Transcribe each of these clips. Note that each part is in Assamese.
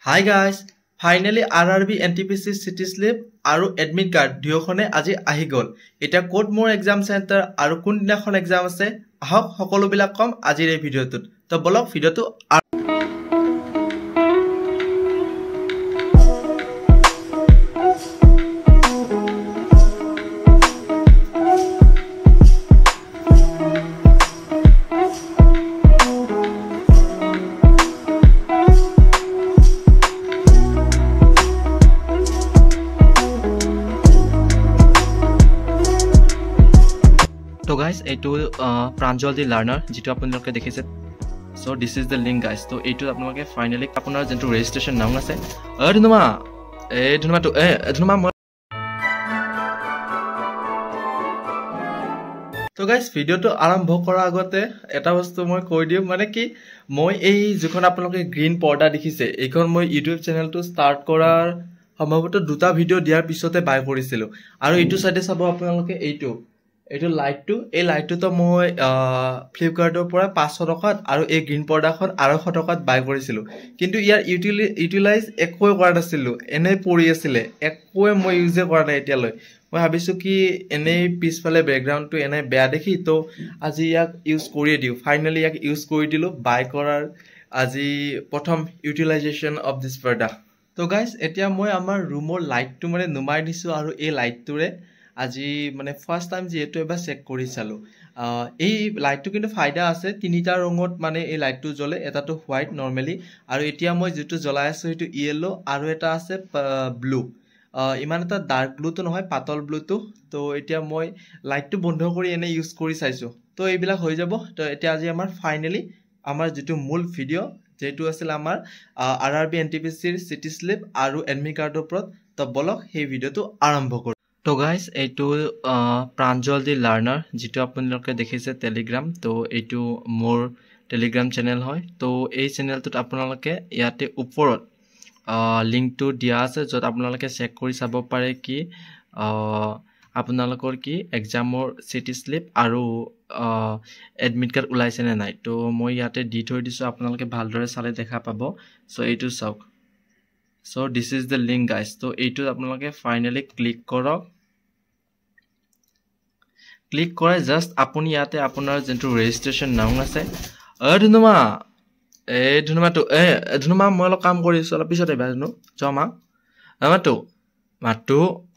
Hi guys, finally RRB NTPC City Slip আৰু admit card দুয়োখনে আজি আহি গল। এটা কোড মোৰ এক্সাম চেণ্টাৰ আৰু কোন দিনাখন এক্সাম আছে আহক সকলোবিলাক কম আজিৰ এই ভিডিঅ'টোত। তো বলক ভিডিঅ'টো So guys, এইটো প্ৰাঞ্জল দি লাৰ্ণাৰ যেটো আপোনালোকে দেখিছে। So this is the link guys. So এইটো আপোনালোকে ফাইনালি আপোনাৰ যেটো ৰেজিষ্ট্ৰেচন নাম আছে ধুনুমা তো গাইস ভিডিওটো আৰম্ভ কৰাৰ আগতে এটা বস্তু মই কৈ দিম মানে কি মই এই যখন আপোনালোকে গ্ৰীন পৰ্দা দেখিছে এইখন মই ইউটিউব চেনেলটো ষ্টাৰ্ট কৰাৰ সম্ভৱতঃ দুটা ভিডিও দিয়াৰ পিছতে বাই কৰিছিলো আৰু এইটো সাইডে চাব আপোনালোকে এইটো লাইটটো এই লাইটটো তো মই ফ্লিপকাৰ্টৰ পৰা 500 টকাত আৰু এই গ্ৰীন পৰ্দাখন 250 টকাত বাই কৰিছিলো কিন্তু ইয়াৰ ইউটিলাইজ একোৱে কৰা নাছিলো এনে পৰি আছিল একোৱে মই ইউজে কৰা নাই এতিয়ালৈ মই ভাবিছো কি এনে পিছফালে ব্যাকগ্ৰাউণ্ডটো এনে বেয়া দেখি তো আজি ইয়াক ইউজ কৰি দিও ফাইনালি ইয়াক ইউজ কৰি দিলো বাই কৰাৰ আজি প্ৰথম ইউটিলাইজেশন অফ দিস পৰ্দা তো গাইস এতিয়া মই আমাৰ ৰুমৰ লাইটটো মানে নুমাই দিছো আৰু এই লাইটটোৰে আজি মানে ফাৰ্স্ট টাইম যেটো এবাৰ চেক কৰি চালো এই লাইটটো কিন্তু ফাইদা আছে তিনিটা ৰঙত মানে এই লাইটটো জ্বলে এটাটো হোৱাইট নৰমালি আৰু এতিয়া মই যেটো জ্বলাই আছো এটো ইয়েলো আৰু এটা আছে ব্লু ইমান এটা ডাৰ্ক ব্লুটো নহয় পাতল ব্লুটো তো এতিয়া মই লাইটটো বন্ধ কৰি এনে ইউজ কৰি চাইছো তো এইবিলাক হৈ যাব তো এতিয়া আজি আমাৰ ফাইনালি আমাৰ যেটো মূল ভিডিও যেটো আছিল আমাৰ আৰআৰবি এনটিপিসিৰ সিটি স্লিপ আৰু এডমিট কাৰ্ডৰ ওপৰত তো বলক সেই ভিডিওটো আৰম্ভ কৰো তো গাইস এইটো প্ৰাঞ্জল দি লাৰ্ণাৰ যেটো আপোনালোকে দেখিছে টেলিগ্ৰাম তো এইটো মোৰ টেলিগ্ৰাম চেনেল হয় তো এই চেনেলটোত আপোনালোকে ইয়াতে ওপৰত লিংকটো দিয়া আছে যত আপোনালোকে চেক কৰি চাব পাৰে কি আপোনালোকৰ কি এক্সামৰ সিটি স্লিপ আৰু এডমিট কাৰ্ড ওলাইছে নে নাই তো মই ইয়াতে দি থৈ দিছো আপোনালোকে ভালদৰে চালে দেখা পাব সো এইটো চাওক So this is the link guys. So এইটো আপোনালোকে ফাইনালি ক্লিক কৰক ক্লিক কৰে জাস্ট আপুনি ইয়াতে আপোনাৰ যেটো ৰেজিষ্ট্ৰেচন নাম আছে ধুনুমা মই অলপ কাম কৰিছো অলপ পিছতে বাজনো জমা মাতো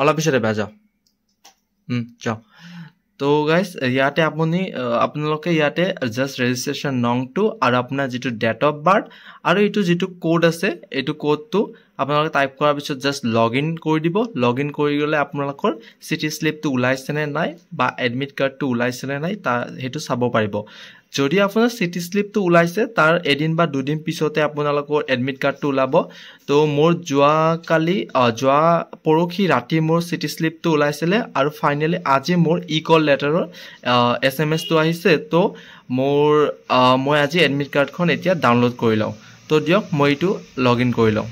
অলপ পিছতে বাজা যাও তো গাইস ইয়াতে আপোনালোকে ইয়াতে জাস্ট ৰেজিষ্ট্ৰেচন নংটো আৰু আপোনাৰ যেটো ডেট অফ বাৰ্থ আৰু এইটো যেটো কোড আছে এইটো কোডটো আপোনালোকে টাইপ কৰাৰ পিছত জাস্ট লগইন কৰি দিব লগইন কৰি গলে আপোনালোকৰ সিটি স্লিপটো ওলাইছে নে নাই বা এডমিট কাৰ্ডটো ওলাইছে নে নাই তা হেতু চাব পাৰিব যদি আপোনাৰ সিটি স্লিপটো ওলাইছে তাৰ এদিন বা দুদিন পিছতে আপোনালোকৰ এডমিট কাৰ্ডটো ওলাব তো মোৰ যোৱা পৰখি ৰাতি মোৰ সিটি স্লিপটো ওলাইছিলে আৰু ফাইনালি আজি মোৰ ই কল লেটাৰৰ এসএমএস টো আহিছে তো মই আজি এডমিট কাৰ্ডখন এতিয়া ডাউনলোড কৰি লওঁ তো দিয়ক মই ইটো লগইন কৰি লওঁ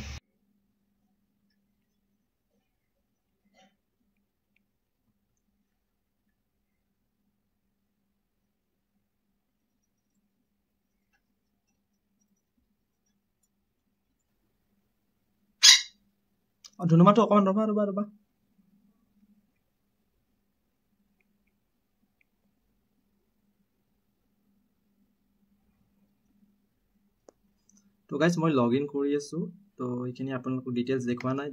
ধুনুমাটো অকমান ৰবা তো গাইস মই লগইন কৰি আছো তো এইখিনি আপোনালোকক ডিটেইলছ দেখুৱা নাই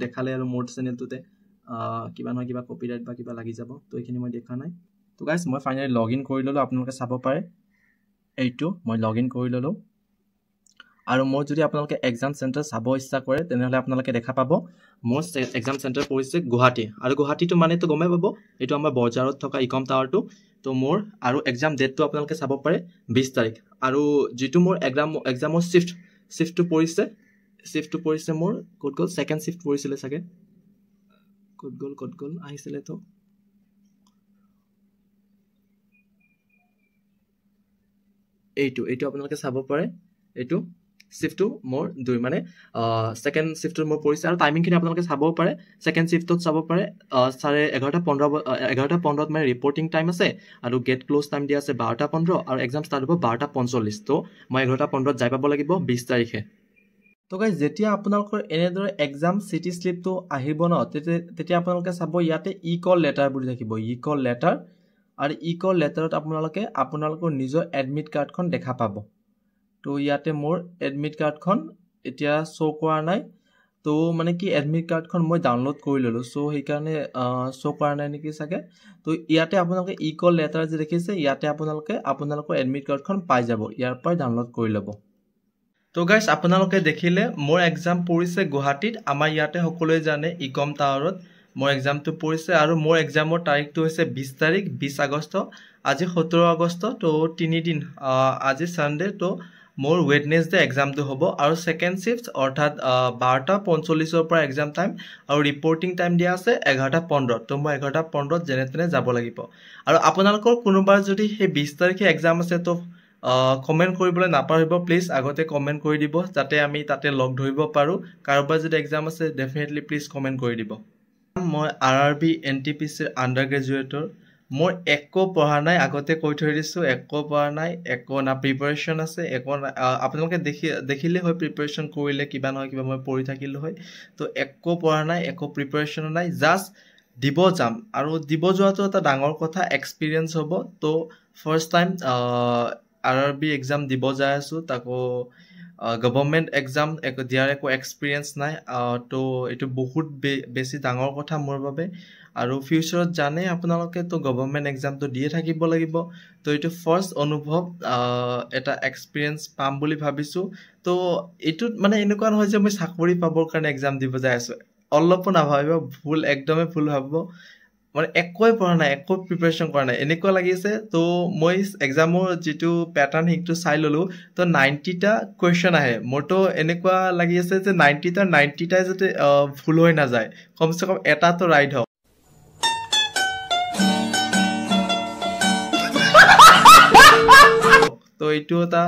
দেখালে আৰু মোৰ চেনেলটোতে কিবা নহয় কিবা কপিৰাইট বা কিবা লাগি যাব তো এইখিনি মই দেখা নাই তো গাইস মই ফাইনালি লগইন কৰি ললো আপোনালোকে চাব পাৰে এইটো মই লগইন কৰি ললো আৰু মই যদি আপোনালোকে এক্সাম চেণ্টাৰ চাব ইচ্ছা কৰে তেনেহলে আপোনালোকে দেখা পাব মোৰ এক্সাম চেণ্টাৰ পৰিছে গুৱাহাটী আৰু গুৱাহাটীটো মানে তো গমে পাব এটো আমাৰ বজাৰত থকা ইকম টাৱাৰটো তো মোৰ আৰু এক্সাম ডেটটো আপোনালোকে চাব পাৰে 20 তাৰিখ আৰু যেটো মোৰ এক্সামৰ শিফটটো পৰিছে মোৰ কোড গল সেকেন্ড শিফট পৰিছিল সাগে কোড গল আহিছিলে তো এইটো আপোনালোকে চাব পাৰে এইটো শিফটটো মোৰ দুই মানে সেকেন্ড শিফটৰ মোৰ পৰিছে আৰু টাইমিং খিনি আপোনালোকে চাবও পাৰে সেকেন্ড শিফটত চাব পাৰে 11:15 মানে ৰিপৰ্টিং টাইম আছে আৰু গেট ক্লোজ টাইম দিয়া আছে 12:15 আৰু এক্সাম ষ্টাৰ্ট হ'ব 12:45 তো মই 11:15 যাই পাব লাগিব 20 তাৰিখে তো গাইজ যেতিয়া আপোনালোকৰ এনেদৰে এক্সাম চিটি স্লিপটো আহিব ন তেতিয়া আপোনালোকে চাব ইয়াতে ই কল লেটাৰ বুলি থাকিব ই কল লেটাৰ আৰু ই কল লেটাৰত আপোনালোকৰ নিজৰ এডমিট কাৰ্ডখন দেখা পাব তো ইয়াতে মোৰ এডমিট কাৰ্ডখন এতিয়া শ্ব' কৰা নাই তো মানে কি এডমিট কাৰ্ডখন মই ডাউনলোড কৰি ল'লোঁ চ' সেইকাৰণে শ্ব' কৰা নাই নেকি চাগে তো ইয়াতে আপোনালোকে ই কল লেটাৰ যে দেখিছে ইয়াতে আপোনালোকৰ এডমিট কাৰ্ডখন পাই যাব ইয়াৰ পৰা ডাউনলোড কৰি ল'ব তো গাইজ আপোনালোকে দেখিলে মোৰ এক্সাম পৰিছে গুৱাহাটীত আমাৰ ইয়াতে সকলোৱে জানে ইকম টাৱাৰত মোৰ এক্সামটো পৰিছে আৰু মোৰ এক্সামৰ তাৰিখটো হৈছে 20 তাৰিখ 20 আগষ্ট আজি 17 আগষ্ট তো 3 দিন আজি সানডে তো মোৰ ওয়েডনেসডে এক্সামটো হ'ব আৰু সেকেন্ড শিফট অৰ্থাৎ 12:45 ৰ পৰা এক্সাম টাইম আৰু ৰিপৰ্টিং টাইম দিয়া আছে 11:15 তো মই 11:15 যেনে তেনে যাব লাগিব আৰু আপোনালোকৰ কোনোবাৰ যদি সেই 20 তাৰিখে এক্সাম আছে তো কমেন্ট কৰিবলৈ নাপাহৰিব প্লিজ আগতে কমেন্ট কৰি দিব যাতে আমি তাতে লগ ধৰিব পাৰো কাৰোবাৰ যদি এক্সাম আছে ডেফিনেটলি প্লিজ কমেন্ট কৰি দিব মই আৰআৰবি এনটিপিসি আন্ডাৰ গ্ৰেজুৱেটৰ মোৰ একো পঢ়া নাই আগতে কৈ থৈ দিছো একো পঢ়া নাই একো না প্ৰিপাৰেচন আছে একো আপোনালোকে দেখিলে হয় প্ৰিপাৰেচন কৰিলে কিবা নহয় কিবা মই পঢ়ি থাকিলো হয় তো একো পঢ়া নাই একো প্ৰিপাৰেচন নাই জাস্ট দিব যাম আৰু দিব যোৱাটো এটা ডাঙৰ কথা এক্সপেৰিয়েন্স হ'ব তো ফাৰ্স্ট টাইম আৰআৰবি এক্সাম দিব যায় আছো তাকো গভৰ্নমেন্ট এক্সাম দিয়াৰ একো এক্সপেৰিয়েন্স নাই তো এটো বহুত বেছি ডাঙৰ কথা মোৰ বাবে আৰু ফিউচাৰত জানে আপোনালোকে তো গভৰ্নমেন্ট এক্সামটো দিয়ে থাকিব লাগিব তো এটো ফাৰ্স্ট অনুভৱ এটা এক্সপেৰিয়েন্স পাম বুলি ভাবিছো তো এটো মানে এনেকুৱা নহয় যে মই চাকৰি পাবৰ কাৰণে এক্সাম দিব যায় আছো অলপ নাভাবিব ভুল একদমে ভুল ভাবিব মানে একোই পঢ়া নাই একো প্ৰিপাৰেচন কৰা নাই এনেকুৱা লাগিছে তো মই এক্সামৰ যেটো প্যাটাৰ্ন হিকটো চাই ললো তো 90টা কোৱেশ্চন আহে মোৰটো এনেকুৱা লাগি আছে যে 90টা যাতে ভুল হৈ না যায় কমসে কম এটা তো ৰাইট হ'ব তো এইটো এটা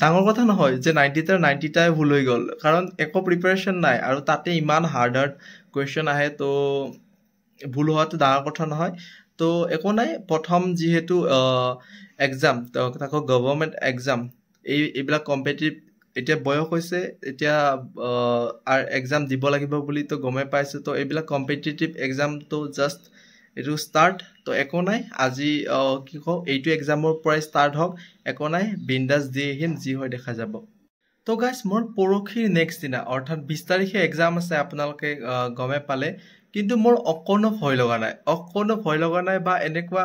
ডাঙৰ কথা নহয় যে 90টাই ভুল হৈ গল কাৰণ একো প্ৰিপাৰেচন নাই আৰু তাতে ইমান হাৰ্ড কোৱেশ্চন আহে তো ভুল হোৱাটো ডাঙৰ কথা নহয় তো একো নাই প্ৰথম যেহেতু এক্সাম তাকো গভৰ্নমেন্ট এক্সাম এইবিলাক কম্পিটিটিভ এতিয়া বয়স হৈছে এতিয়া এক্সাম দিব লাগিব বুলি তো গমে পাইছো তো এইবিলাক কম্পিটিটিভ এক্সাম তো জাস্ট এটো স্টার্ট তো একো নাই আজি কি কও এইটো এক্সামৰ পৰাই স্টার্ট হক একো নাই বিন্দাস দি হিম যি হয় দেখা যাব তো গাইস মোৰ পৰখীৰ নেক্সট দিনা অৰ্থাৎ 20 তাৰিখে এক্সাম আছে আপোনালোকে গমে পালে কিন্তু মোৰ অকনো ভয় লগা নাই বা এনেকুৱা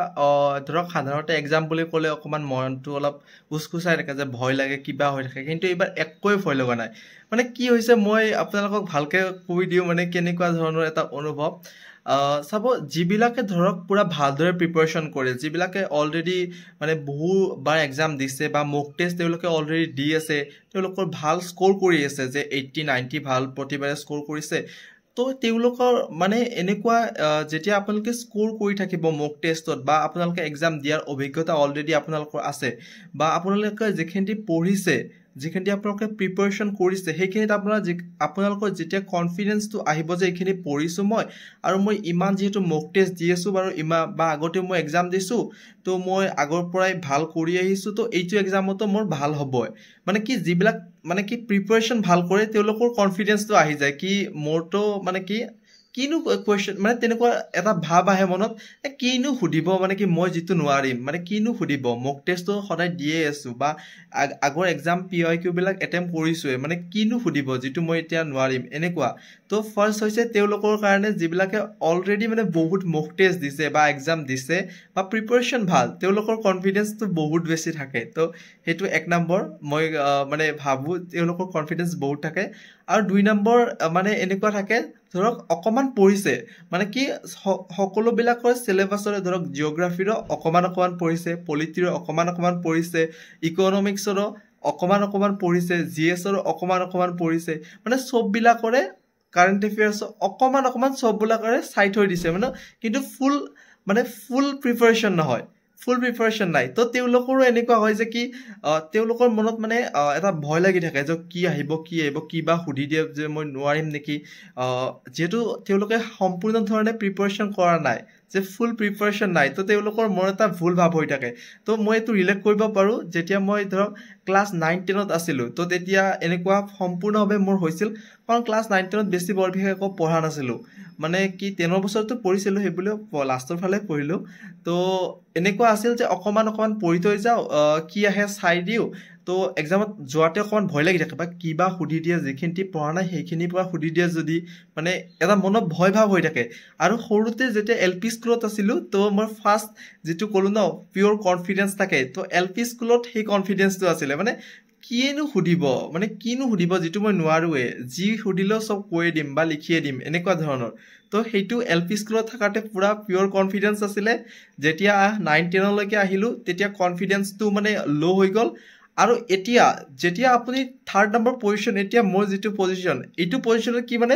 ধৰক সাধাৰণতে এক্সাম বুলি ক'লে অকমান মনটো অলপ উস্কুচাই থাকে যে ভয় লাগে কিবা হৈ থাকে কিন্তু এবাৰ একোই ভয় লগা নাই মানে কি হৈছে মই আপোনালোকক ভালকে কৈ দিও মানে কেনেকুৱা ধৰণৰ এটা অনুভৱ সাব যিবিলাকে ধৰক পুৰা ভালদৰে প্ৰিপাৰেচন কৰে যিবিলাকে অলৰেডি মানে বহু বাৰ এক্সাম দিছে বা মক টেষ্ট তেওঁলোকে অলৰেডি দি আছে তেওঁলোকৰ ভাল স্কোৰ কৰি আছে যে 80 90 ভাল প্ৰতিবাৰে স্কোৰ কৰিছে তো তেওঁলোকৰ মানে এনেকুৱা যেতিয়া আপোনালোকে স্কোৰ কৰি থাকিব মক টেষ্টত বা আপোনালোকে এক্সাম দিয়াৰ অভিজ্ঞতা অলৰেডি আপোনালোকৰ আছে বা আপোনালোকে যেখিনি পঢ়িছে যেখিনি আপোনালোকে প্ৰিপাৰেচন কৰিছে সেইখিনিত আপোনালোকৰ যেতিয়া কনফিডেন্সটো আহিব যে এইখিনি পঢ়িছো মই আৰু মই ইমান যেহেতু মক টেষ্ট দি আছো বাৰু বা আগতে মই এক্সাম দিছো তো মই আগৰ পৰাই ভাল কৰি আহিছো তো এইটো এক্সামতো মোৰ ভাল হ'ব মানে কি যিবিলাক মানে কি প্ৰিপাৰেচন ভাল কৰে তেওঁলোকৰ কনফিডেন্সটো আহি যায় কি মোৰটো মানে কি কিনো কোৱেশ্চন মানে তেনেকুৱা এটা ভাব আহে মনত কিনো খুদিব মানে কি মই যেটো নোৱাৰিম মানে কিনো খুদিব মক টেষ্টটো সদায় দিয়ে আছো বা আগৰ এক্সাম পিআইকিউ বিলাক এটেম্প কৰিছো মানে কিনো খুদিব যেটো মই এতিয়া নোৱাৰিম এনেকুৱা তো ফাৰ্স্ট হৈছে তেওঁলোকৰ কাৰণে যিবিলাকে অলৰেডি মানে বহুত মক টেষ্ট দিছে বা এক্সাম দিছে বা প্ৰিপাৰেচন ভাল তেওঁলোকৰ কনফিডেন্সটো বহুত বেছি থাকে তো হেতু এক নম্বৰ মই মানে ভাবো তেওঁলোকৰ কনফিডেন্স বহুত থাকে আৰু দুই নম্বৰ মানে এনেকুৱা থাকে ধৰক অকমান পঢ়িছে মানে কি সকলো বিলাকৰ সিলেবাসৰ ধৰক জিওগ্ৰাফিৰ অকমান পঢ়িছে পলিটিৰ অকমান পঢ়িছে ইকোনমিক্সৰ অকমান পঢ়িছে জিএছৰ অকমান পঢ়িছে মানে সব বিলাকৰে কাৰেন্ট এফেয়াৰ্স অকমান সব বিলাকৰে চাই থৈ দিছে মানে কিন্তু ফুল প্ৰিপাৰেচন নহয় ফুল প্ৰিপাৰেচন নাই তো তেওঁলোকৰো এনেকুৱা হয় যে কি তেওঁলোকৰ মনত মানে এটা ভয় লাগি থাকে যে কি আহিব কিবা খুদি দিয়ে যে মই নোৱাৰিম নেকি যেহেতু তেওঁলোকে সম্পূৰ্ণ ধৰণে প্ৰিপাৰেচন কৰা নাই যে ফুল প্ৰিপাৰেচন নাই তো তেওঁলোকৰ মনত এটা ভুল ভাব হৈ থাকে তো মই এটো ৰিলেট কৰিব পাৰো যেতিয়া মই ধৰক ক্লাছ 9-10ত আছিলোঁ তো তেতিয়া এনেকুৱা সম্পূৰ্ণভাৱে মোৰ হৈছিল কাৰণ ক্লাছ 9-10ত বেছি বৰ বিশেষ একো পঢ়া নাছিলোঁ মানে কি 10 বছৰতো পঢ়িছিলোঁ সেইবুলিও লাষ্টৰ ফালে পঢ়িলোঁ তো এনেকুৱা আছিল যে অকণমান পঢ়ি থৈ যাওঁ কি আহে চাই দিওঁ তো এক্সামত যোৱাতে অকণমান ভয় লাগি থাকে বা কিবা সুধি দিয়ে যিখিনি পঢ়া নাই সেইখিনিৰ পৰা সুধি দিয়ে যদি মানে এটা মনত ভয় ভাৱ হৈ থাকে আৰু সৰুতে যেতিয়া LP স্কুলত আছিলোঁ তো মই ফাৰ্ষ্ট যিটো ক'লোঁ ন পিয়'ৰ কনফিডেন্স থাকে তো LP স্কুলত সেই কনফিডেন্সটো আছিলে মানে কিনো সুধিব যিটো মই নোৱাৰোৱে যি সুধিলেও চব কৈয়ে দিম বা লিখিয়ে দিম এনেকুৱা ধৰণৰ তো সেইটো LP স্কুলত থাকাতে পুৰা পিয়'ৰ কনফিডেন্স আছিলে যেতিয়া 9-10লৈকে আহিলোঁ তেতিয়া কনফিডেন্সটো মানে ল' হৈ গ'ল আৰু এতিয়া যেতিয়া আপুনি 3rd নম্বৰ পজিশ্যন এতিয়া মোৰ যিটো পজিশ্যন এইটো পজিশ্যনত কি মানে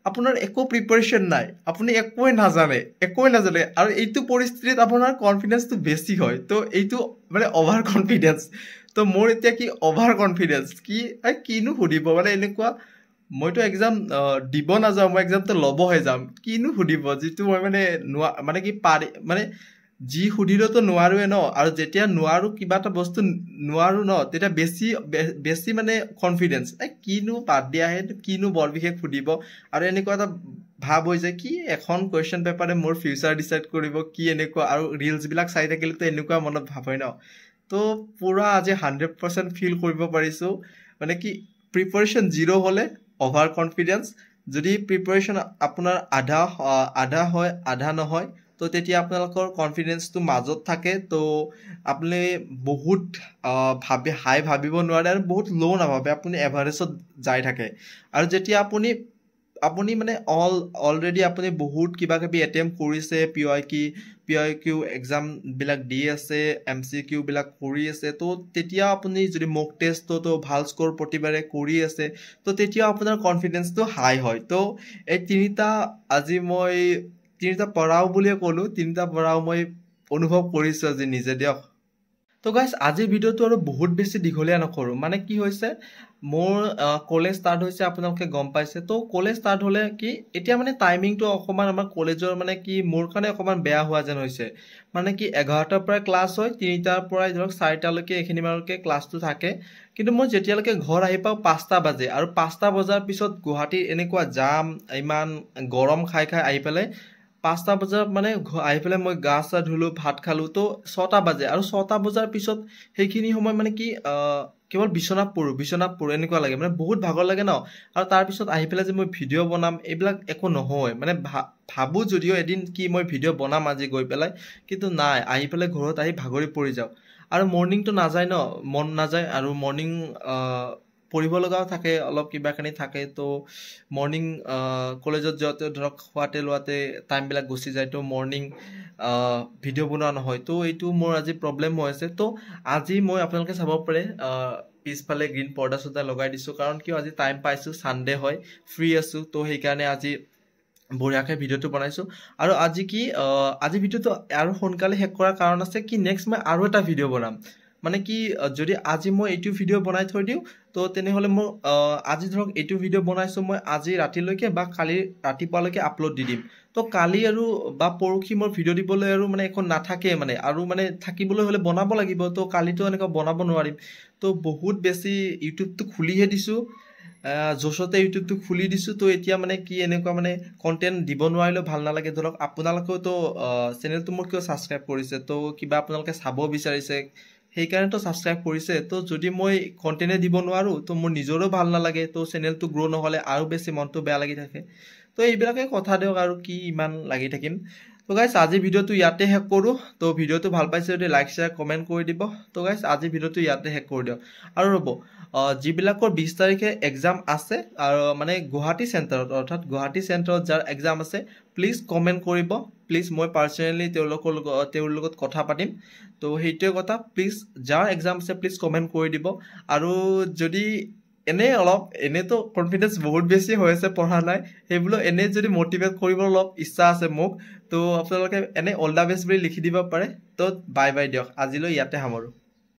আপোনাৰ একো প্ৰিপাৰেশ্যন নাই আপুনি একোৱে নাজানে আৰু এইটো পৰিস্থিতিত আপোনাৰ কনফিডেন্সটো বেছি হয় তো এইটো মানে অভাৰ কনফিডেন্স তো মোৰ এতিয়া কি অভাৰ কনফিডেন্স কিনো সুধিব মানে এনেকুৱা মইতো এক্সাম দিব নাযাওঁ মই এক্সামটো ল'বহে যাম কিনো সুধিব যিটো মই মানে কি পাৰি মানে যি সুধিলেতো নোৱাৰোৱে ন আৰু যেতিয়া নোৱাৰো কিবা এটা বস্তু নোৱাৰো ন তেতিয়া বেছি মানে কনফিডেন্স কিনো বাদ দিয়াহে কিনো বৰ বিশেষ সুধিব আৰু এনেকুৱা এটা ভাব হৈ যায় কি এখন কুৱেশ্যন পেপাৰে মোৰ ফিউচাৰ ডিচাইড কৰিব কি এনেকুৱা আৰু ৰিলছবিলাক চাই থাকিলেতো এনেকুৱা মনত ভাব হয় ন তো পুৰা আজি 100% ফিল কৰিব পাৰিছোঁ মানে কি প্ৰিপাৰেশ্যন 0 হ'লে অভাৰ কনফিডেন্স যদি প্ৰিপাৰেশ্যন আপোনাৰ আধা হয় আধা নহয় তো তেতিয়া আপোনালোকৰ কনফিডেন্সটো মাজত থাকে তো আপুনি বহুত হাই ভাবিব নোৱাৰে আৰু বহুত ল' নাভাবে আপুনি এভাৰেজত যাই থাকে আৰু যেতিয়া আপুনি মানে অলৰেডি আপুনি বহুত কিবা কিবি এটেম্প কৰিছে PYQ এক্সামবিলাক দি আছে MCQ বিলাক কৰি আছে তো তেতিয়া আপুনি যদি মক টেষ্টতো ভাল স্ক'ৰ প্ৰতিবাৰে কৰি আছে তো তেতিয়া আপোনাৰ কনফিডেন্সটো হাই হয় তো এই তিনিটা পঢ়াও বুলিয়ে ক'লোঁ 3টা পঢ়াও মই অনুভৱ কৰিছোঁ আজি নিজে দিয়ক তো গাইজ আজিৰ ভিডিঅ'টো আৰু বহুত বেছি দীঘলীয়া নকৰোঁ মানে কি হৈছে মোৰ কলেজ ষ্টাৰ্ট হৈছে আপোনালোকে গম পাইছে তো কলেজ ষ্টাৰ্ট হ'লে কি এতিয়া মানে টাইমিংটো অকণমান আমাৰ কলেজৰ মানে কি মোৰ কাৰণে অকণমান বেয়া হোৱা যেন হৈছে মানে কি 11টাৰ পৰা ক্লাছ হয় 3টাৰ পৰা ধৰক 4টালৈকে এইখিনিমানলৈকে ক্লাছটো থাকে কিন্তু মই যেতিয়ালৈকে ঘৰ আহি পাওঁ 5টা বাজে আৰু 5টা বজাৰ পিছত গুৱাহাটীৰ এনেকুৱা জাম ইমান গৰম খাই আহি পেলাই 5টা বজাৰ মানে আহি পেলাই মই গা চা ধুলোঁ ভাত খালোঁ তো 6টা বাজে আৰু 6টা বজাৰ পিছত সেইখিনি সময় মানে কি কেৱল বিচনাত পঢ়োঁ এনেকুৱা লাগে মানে বহুত ভাগৰ লাগে ন আৰু তাৰপিছত আহি পেলাই যে মই ভিডিঅ' বনাম এইবিলাক একো নহয় মানে ভাবোঁ যদিও এদিন কি মই ভিডিঅ' বনাম আজি গৈ পেলাই কিন্তু নাই আহি পেলাই ঘৰত আহি ভাগৰি পৰি যাওঁ আৰু মৰ্ণিংটো নাযায় ন মন নাযায় আৰু মৰ্ণিং পঢ়িব লগাও থাকে অলপ কিবাখিনি থাকে তো মৰ্ণিং কলেজত যাওঁতে ধৰক খোৱাতে লোৱাতে টাইমবিলাক গুচি যায় তো মৰ্ণিং ভিডিঅ' বনোৱা নহয় তো এইটো মোৰ আজি প্ৰব্লেম হৈ আছে তো আজি মই আপোনালোকে চাব পাৰে পিছফালে গ্ৰীণ পৰ্দা চৰ্দা লগাই দিছোঁ কাৰণ কিয় আজি টাইম পাইছোঁ ছানডে হয় ফ্ৰী আছোঁ তো সেইকাৰণে আজি বঢ়িয়াকৈ ভিডিঅ'টো বনাইছোঁ আৰু আজি ভিডিঅ'টো আৰু সোনকালে শেষ কৰাৰ কাৰণ আছে কি নেক্সট মই আৰু এটা ভিডিঅ' বনাম মানে কি যদি আজি মই এইটো ভিডিঅ' বনাই থৈ দিওঁ তো তেনেহ'লে মই আজি ধৰক এইটো ভিডিঅ' বনাইছোঁ মই আজি ৰাতিলৈকে বা কালি ৰাতিপুৱালৈকে আপলোড দি দিম তো কালি আৰু বা পৰহি মোৰ ভিডিঅ' দিবলৈ আৰু মানে একো নাথাকে মানে আৰু মানে থাকিবলৈ হ'লে বনাব লাগিব তো কালিতো এনেকুৱা বনাব নোৱাৰিম তো বহুত বেছি ইউটিউবটো খুলিহে দিছোঁ জোচতে ইউটিউবটো খুলি দিছোঁ তো এতিয়া মানে কি এনেকুৱা মানে কণ্টেণ্ট দিব নোৱাৰিলেও ভাল নালাগে ধৰক আপোনালোকেওতো চেনেলটো মোৰ কিয় ছাবস্ক্ৰাইব কৰিছে তো কিবা আপোনালোকে চাব বিচাৰিছে সেইকাৰণেতো ছাবস্ক্ৰাইব কৰিছে তো যদি মই কণ্টেণ্টে দিব নোৱাৰোঁ তো মোৰ নিজৰো ভাল নালাগে তো চেনেলটো গ্ৰ' নহ'লে আৰু বেছি মনটো বেয়া লাগি থাকে তো এইবিলাকে কথা দিয়ক আৰু কি ইমান লাগি থাকিম তো গাইজ আজি ভিডিঅ'টো ইয়াতে শেষ কৰোঁ তো ভিডিঅ'টো ভাল পাইছে যদি লাইক শ্বেয়াৰ কমেণ্ট কৰি দিব তো গাইজ আজি ভিডিঅ'টো ইয়াতে শেষ কৰি দিয়ক আৰু ৰ'ব যিবিলাকৰ 20 তাৰিখে এক্সাম আছে আৰু মানে গুৱাহাটী চেণ্টাৰত অৰ্থাৎ গুৱাহাটী চেণ্টাৰত যাৰ এক্সাম আছে প্লিজ কমেণ্ট কৰিব প্লিজ মই পাৰ্চনেলি তেওঁৰ লগত কথা পাতিম তো সেইটোৱে কথা প্লিজ যাৰ এক্সাম আছে প্লিজ কমেণ্ট কৰি দিব আৰু যদি এনেতো কনফিডেন্স বহুত বেছি হৈ আছে পঢ়া নাই সেইবোলো এনে যদি মটিভেট কৰিব অলপ ইচ্ছা আছে মোক তো আপোনালোকে এনে অল দা বেষ্ট বুলি লিখি দিব পাৰে তো বাই দিয়ক আজিলৈ ইয়াতে সামৰোঁ